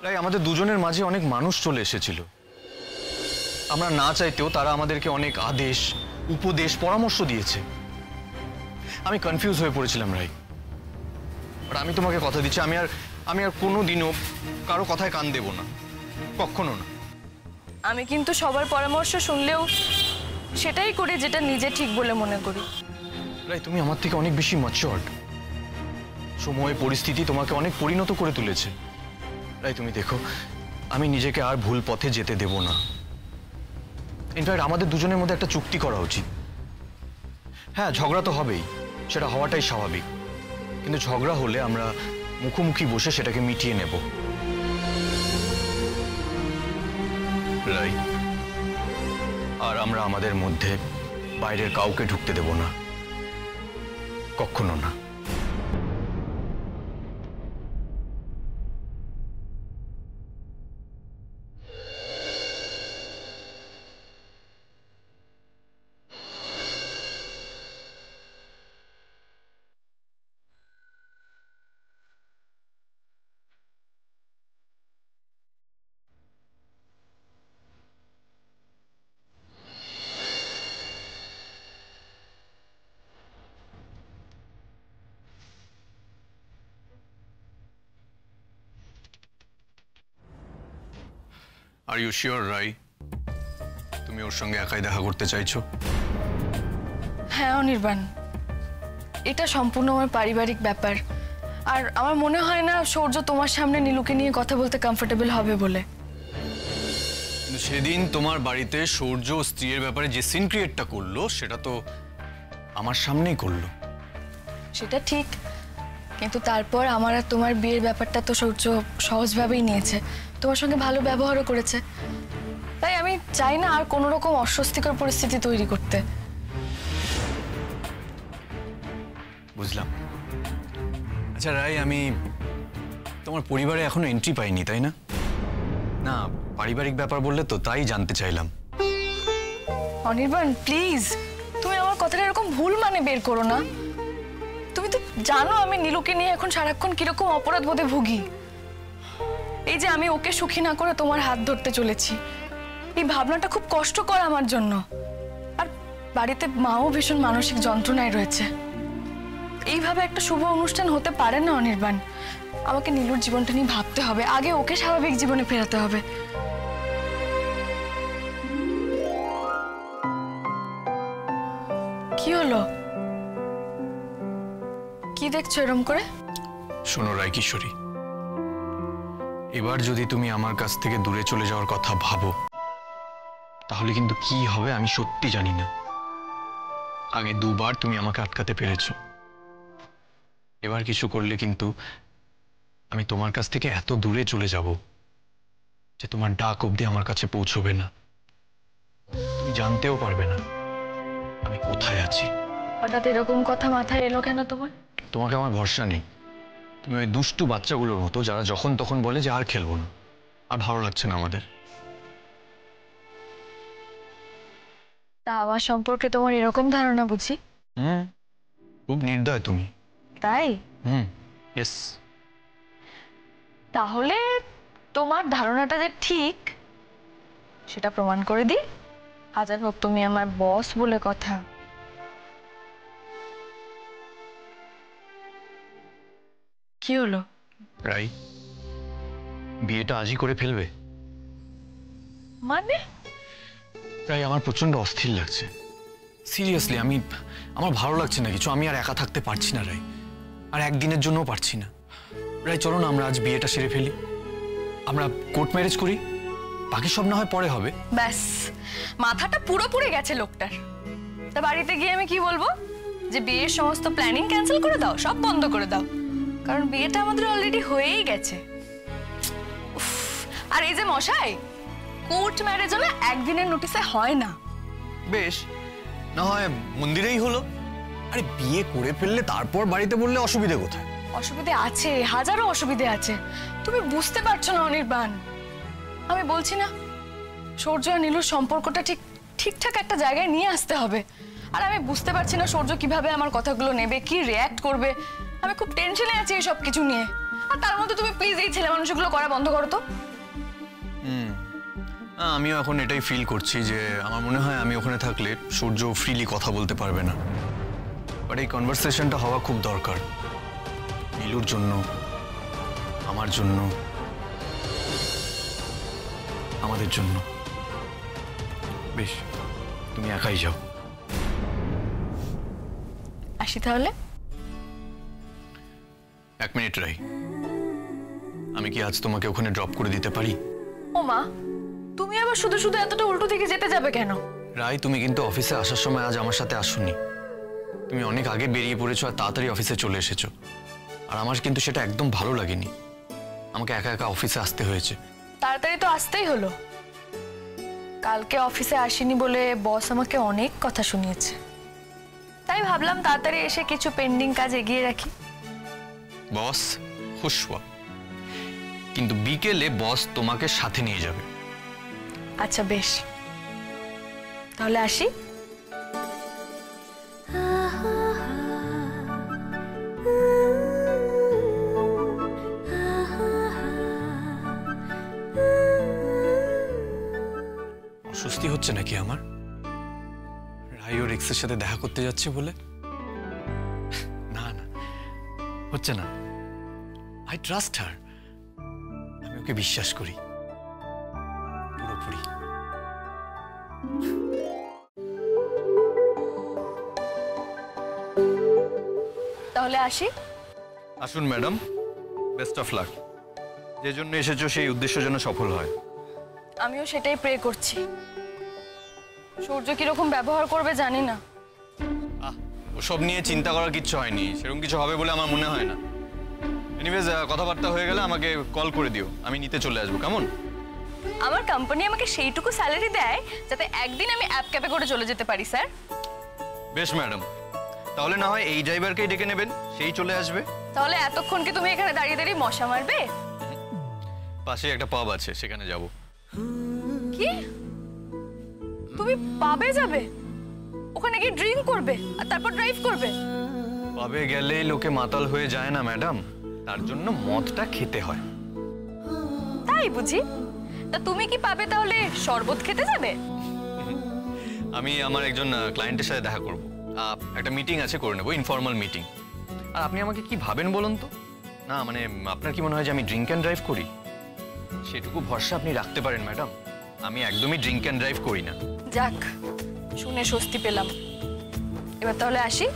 রাই, আমাদের দুজনের মাঝে অনেক মানুষ চলে এসেছিল। আমরা না চাইতেও তারা আমাদেরকে অনেক আদেশ, উপদেশ, পরামর্শ দিয়েছে। আমি কনফিউজ হয়ে পড়েছিলাম রাই। আর আমি তোমাকে কথা দিচ্ছি, আমি আর কোনোদিনও কারো কথায় কান দেব না, কখনো না। আমি কিন্তু সবার পরামর্শ শুনলেও সেটাই করি যেটা নিজে ঠিক বলে মনে করি। রাই, তুমি আমার থেকে অনেক বেশি ম্যাচিওরড। সময়, পরিস্থিতি তোমাকে অনেক পরিণত করে তুলেছে। রাই, তুমি দেখো, আমি নিজেকে আর ভুল পথে যেতে দেব না। ইনফ্যাক্ট আমাদের দুজনের মধ্যে একটা চুক্তি করা উচিত। হ্যাঁ, ঝগড়া তো হবেই, সেটা হওয়াটাই স্বাভাবিক, কিন্তু ঝগড়া হলে আমরা মুখোমুখি বসে সেটাকে মিটিয়ে নেব। রাই, আর আমরা আমাদের মধ্যে বাইরের কাউকে ঢুকতে দেব না, কখনো না। আর ইউ শিওর রাই, তুমি ওর সঙ্গে একাই দেখা করতে চাইছো? হ্যাঁ অনির্বাণ, এটা সম্পূর্ণ আমার পারিবারিক ব্যাপার। আর আমার মনে হয় না সূর্য তোমার সামনে নীলুকে নিয়ে কথা বলতে কমফোর্টেবল হবে বলে। কিন্তু সেদিন তোমার বাড়িতে সূর্য স্ত্রীর ব্যাপারে যে সিন ক্রিয়েটটা করলো, সেটা তো আমার সামনেই করলো। সেটা ঠিক, কিন্তু তারপর আমার আর তোমার বিয়ের ব্যাপারটা তো সূর্য সহজভাবেই নিয়েছে, তোমার সঙ্গে ভালো ব্যবহারও করেছে। তাই আমি চাই না আর কোনো রকম অস্বস্তিকর পরিস্থিতি তৈরি করতে। বুঝলাম। আচ্ছা রাই, আমি তোমার পরিবারে এখনো এন্ট্রি পাইনি, তাই না? না, পারিবারিক ব্যাপার বললে তো তাই জানতে চাইলাম। অনির্বাণ প্লিজ, তুমি আমার কথাটা এরকম ভুল মানে বের করো না। তুমি তো জানো আমি নীলুকে নিয়ে এখন সারাক্ষণ কিরকম অপরাধ বোধে ভুগি। এই যে আমি ওকে সুখী না করে তোমার হাত ধরতে চলেছি, এই ভাবনাটা খুব কষ্টকর আমার জন্য। আর বাড়িতে মাও ভীষণ মানসিক যন্ত্রণায় রয়েছে। এইভাবে একটা শুভ অনুষ্ঠান হতে পারে না অনির্বাণ। আমাকে নীলুর জীবনটা নিয়ে ভাবতে হবে, আগে ওকে স্বাভাবিক জীবনে ফেরাতে হবে। কি হলো, কি দেখছো এরম করে? শোনো রায় কিশোরী, এবার যদি তুমি আমার কাছ থেকে দূরে চলে যাওয়ার কথা ভাবো, তাহলে কিন্তু কি হবে আমি সত্যি জানি না। আগে দুবার তুমি আমাকে আটকাতে পেরেছো, এবার কিছু করলে কিন্তু আমি তোমার কাছ থেকে এত দূরে চলে যাব যে তোমার ডাক অবধি আমার কাছে পৌঁছবে না। তুমি জানতেও পারবে না আমি কোথায় আছি। হঠাৎ এরকম কথা মাথায় এলো কেন তোমার? তোমাকে আমার ভরসা নেই। তুমি ওই দুষ্টু বাচ্চাগুলোর মতো যারা যখন তখন বলে যে আর খেলবো না, আর ভালো লাগছে না আমাদের। তা আমার সম্পর্কে তোমার এরকম ধারণা বুঝি? খুব নির্দয় তুমি। তাই? ইয়েস। তাহলে তোমার ধারণাটা যে ঠিক সেটা প্রমাণ করে দিই। হাজার হোক তুমি আমার বস বলে কথা। কি হলো? রাই, বিয়েটা আজই করে ফেলবে? মানে? রাই, আমার প্রচন্ড অস্থির লাগছে। সিরিয়াসলি আমার ভালো লাগছে না কিছু। আমি আর একা থাকতে পারছি না রাই, আর একদিনের জন্যও পারছি না। রাই চলো না আমরা আজ বিয়েটা সেরে ফেলি, আমরা কোর্ট ম্যারেজ করি, বাকি সব না হয় পরে হবে। ব্যাস, মাথাটা পুরোপুরি গেছে লোকটার। তা বাড়িতে গিয়ে আমি কি বলবো? যে বিয়ের সমস্ত প্ল্যানিং ক্যান্সেল করে দাও, সব বন্ধ করে দাও, কারণ বিয়েটা আমাদের অলরেডি হয়েই গেছে। আর এই যে মশাই, কোর্ট ম্যারেজও না একদিনের নোটিসে হয় না। বেশ, না হয় মন্দিরেই হলো। আরে বিয়ে করে ফেললে তারপর বাড়িতে বললে অসুবিধে কোথায়? অসুবিধে আছে, হাজারো অসুবিধে আছে। তুমি বুঝতে পারছো না অনির্বাণ। আমি বলছি না, সূর্য আর নীলুর সম্পর্কটা ঠিকঠাক একটা জায়গায় নিয়ে আসতে হবে। আর আমি বুঝতে পারছি না সূর্য কিভাবে আমার কথাগুলো নেবে, কি রিয়্যাক্ট করবে। আমি খুব টেনশনে আছি এই সব কিছু নিয়ে। আর তার মধ্যে তুমি প্লিজ এই ছেলে মানুষগুলো করা বন্ধ করো তো। আমিও এখন এটাই ফিল করছি যে আমার মনে হয় আমি ওখানে থাকলে সূর্য ফ্রিলি কথা বলতে পারবে না। বাট এই কনভারসেশনটা হওয়া খুব দরকার, নীলুর জন্য, আমার জন্য, আমাদের জন্য। বেশ, তুমি একাই যাও। আসি তাহলে। 1 মিনিট রাই, আমি কি আজ তোমাকে ওখানে ড্রপ করে দিতে পারি? ও মা, তুমি আবার শুধু শুধু এতটা উল্টো দিকে যেতে যাবে কেন? রাই, তুমি কিন্তু অফিসে আসার সময় আজ আমার সাথে আসোনি। তুমি অনেক আগে বেরিয়ে পড়েছো আর তাড়াতাড়ি অফিসে চলে এসেছো। আর আমার কিন্তু সেটা একদম ভালো লাগেনি। আমাকে একা একা অফিসে আসতে হয়েছে। তাড়াতাড়ি তো আসতেই হলো। কালকে অফিসে আসিনি বলে বস আমাকে অনেক কথা শুনিয়েছে, তাই ভাবলাম তাড়াতাড়ি এসে কিছু পেন্ডিং কাজ এগিয়ে রাখি। বস খুশওয়া, কিন্তু বিকেলে বস তোমাকে সাথে নিয়ে যাবে। আচ্ছা বেশ, তাহলে আসি। অস্বস্তি হচ্ছে নাকি আমার, রাই ওর এক্সের সাথে দেখা করতে যাচ্ছে বলে? না না, হচ্ছে না। আই ট্রাস্ট হার, আমি ওকে বিশ্বাস করি পুরোপুরি। তাহলে আসি। আসুন ম্যাডাম, বেস্ট অফ লাক। যে জন্য এসেছো সেই উদ্দেশ্য যেন সফল হয়। আমিও সেটাই প্রে করছি। সূর্য কিরকম ব্যবহার করবে জানি না। ওসব নিয়ে চিন্তা করার কিচ্ছু হয়নি, সেরকম কিছু হবে বলে আমার মনে হয় না। এনিওয়েজ, কথাবার্তা হয়ে গেলে আমাকে কল করে দিও, আমি নিতে চলে আসবো, কেমন? আমার কোম্পানি আমাকে সেইটুকু স্যালারি দেয় যাতে একদিন আমি অ্যাপ ক্যাবে করে চলে যেতে পারি স্যার। বেশ ম্যাডাম, তাহলে না হয় এই ড্রাইভারকেই ডেকে নেবেন, সেই চলে আসবে। তাহলে এতক্ষণ কি তুমি এখানে দাঁড়িয়ে দাঁড়িয়ে মশা মারবে? পাশে একটা পাব আছে, সেখানে যাব। কি? তুমি পাবে যাবে? ওখানে গিয়ে ড্রিঙ্ক করবে আর তারপর ড্রাইভ করবে? পাবে গেলেই লোকে মাতাল হয়ে যায় না ম্যাডাম, তার জন্য মদটা খেতে হয়। তাই বুঝি? তা তুমি কি পাবে তাহলে শরবত খেতে যাবে? আমি আমার একজন ক্লায়েন্টের সাথে দেখা করব, একটা মিটিং আছে, করে নেবো, ইনফর্মাল মিটিং। আর আপনি আমাকে কি ভাবেন বলুন তো? না মানে, আপনার কি মনে হয় যে আমি ড্রিঙ্ক অ্যান্ড ড্রাইভ করি? সেটুকু ভরসা আপনি রাখতে পারেন ম্যাডাম, আমি একদমই ড্রিঙ্ক অ্যান্ড ড্রাইভ করি না। যাক, শুনে স্বস্তি পেলাম। এবার তাহলে আসি।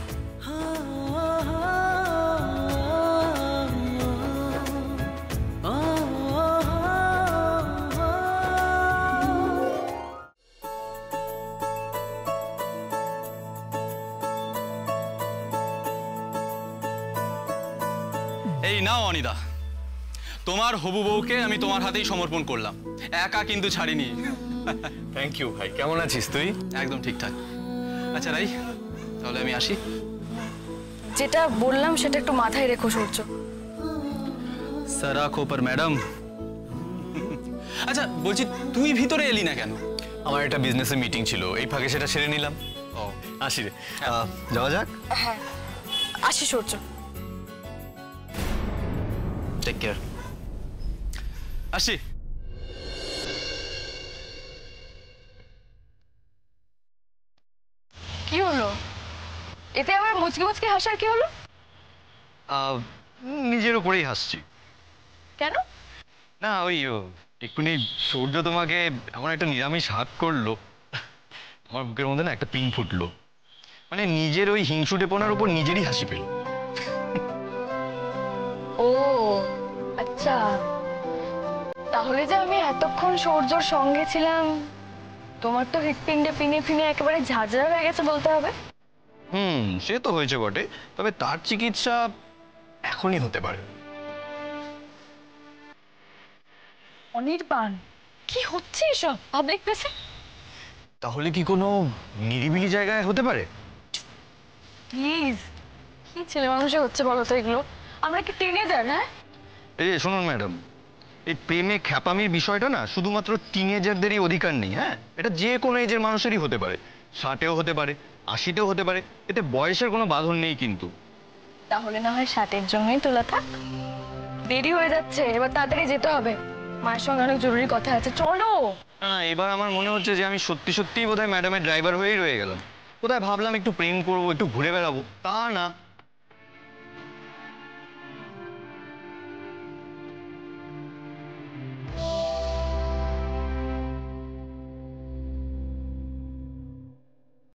এই নাও অনিদা, তোমার হবু বউকে আমি তোমার হাতেই সমর্পণ করলাম, একা কিন্তু ছাড়িনি। থ্যাংক ইউ ভাই। কেমন আছিস তুই? একদম ঠিকঠাক। আচ্ছা রাই, তাহলে আমি আসি। যেটা বললাম সেটা একটু মাথায় রেখো সূর্য। সারা খোপার ম্যাডাম। আচ্ছা বলছি, তুই ভিতরে এলি না কেন? আমার একটা বিজনেসের মিটিং ছিল, এই ফাঁকে সেটা সেরে নিলাম। ও আসি রে, যাওয়া যাক। হ্যাঁ, আসি সূর্য। Take care. আসি। কি হলো? এতে আবার মুচকি মুচকি হাসার কি হলো? নিজের উপরেই হাসছি। কেন? না ওই এক্ষুনি সূর্য তোমাকে এমন একটা নিরামিষ হাত করলো, আমার বুকের মধ্যে না একটা পিন ফুটলো। মানে নিজের ওই হিংসুটেপনার উপর নিজেরই হাসি পেল। ও আচ্ছা, তাহলে যে আমি এতক্ষণ সূর্যর সঙ্গে ছিলাম, তোমার তো হৃৎপিণ্ডে পিনে পিনে একেবারে ঝাঁঝরা হয়ে গেছে বলতে হবে। সে তো হয়েছে বটে, তবে তার চিকিৎসা এখনই হতে পারে। অনির্বাণ, কি হচ্ছে এসব পাবলিক প্লেসে? তাহলে কি কোনো নিরিবিলি জায়গায় হতে পারে? প্লিজ, কি ছেলে মানুষে হচ্ছে বলো তো এগুলো? আমরা কি টিনেজার? হ্যাঁ, এই যে শুনুন ম্যাডাম, এই প্রেমে খ্যাপামির বিষয়টা না শুধুমাত্র টিনেজারদেরই অধিকার নেই। হ্যাঁ, এটা যে কোনো এজের মানুষেরই হতে পারে, 60-এও হতে পারে, 80-তেও হতে পারে, এতে বয়সের কোনো বাঁধন নেই কিন্তু। তাহলে না হয় 60-এর জন্যই তোলা থাক। দেরি হয়ে যাচ্ছে, এবার তাড়াতাড়ি যেতে হবে। মায়ের সঙ্গে অনেক জরুরি কথা আছে, চলো। না না, এবার আমার মনে হচ্ছে যে আমি সত্যি সত্যিই বোধহয় ম্যাডামের ড্রাইভার হয়েই রয়ে গেলাম। কোথায় ভাবলাম একটু প্রেম করবো, একটু ঘুরে বেড়াবো, তা না,